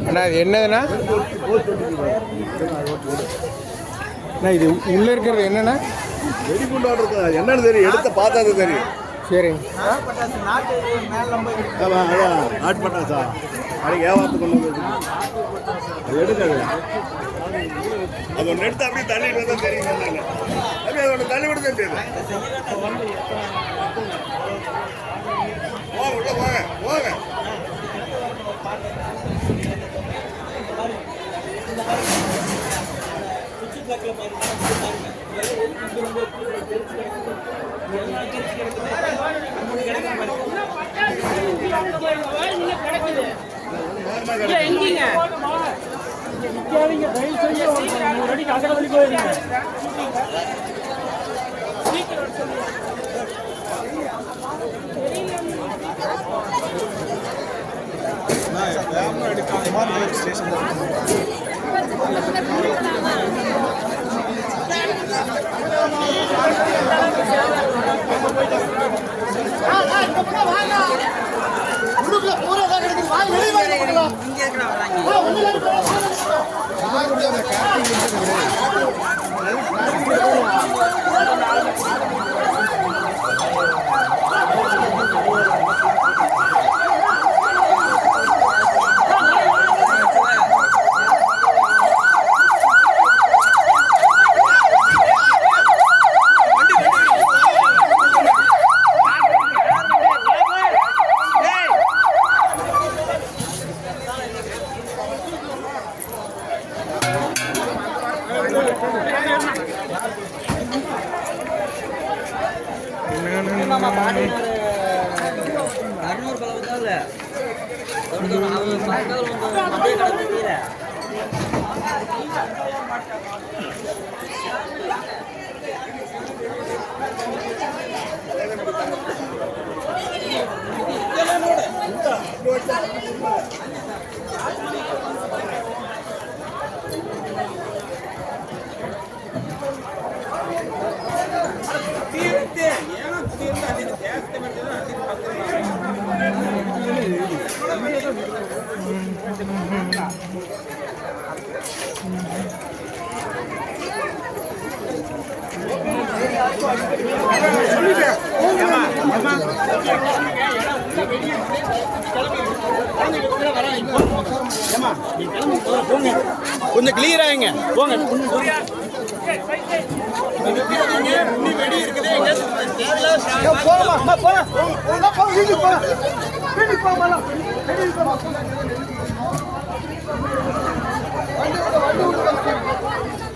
அண்ணா இது என்னதுண்ணா? இது உள்ளே இருக்கிறது என்னண்ணா? வெடிகுண்டாடு இருக்கு. என்னன்னு தெரியும், எடுத்த பார்த்தா அது தெரியும். சரிங்க. ஆமாம், அதான் நாட்டு பட்டாசா அதுக்கு ஏமாத்து கொண்டு வந்து அது எடுக்காது. அது ஒன்று எடுத்து அப்படியே தள்ளிட்டு வந்தால் தெரியும். அப்படியே அதை ஒன்று தள்ளி விட்டு தான் தெரியும். போங்க, உள்ள போங்க போங்க. கொஞ்சம் கிளியர் ஆகுங்க. போங்க. போங்க.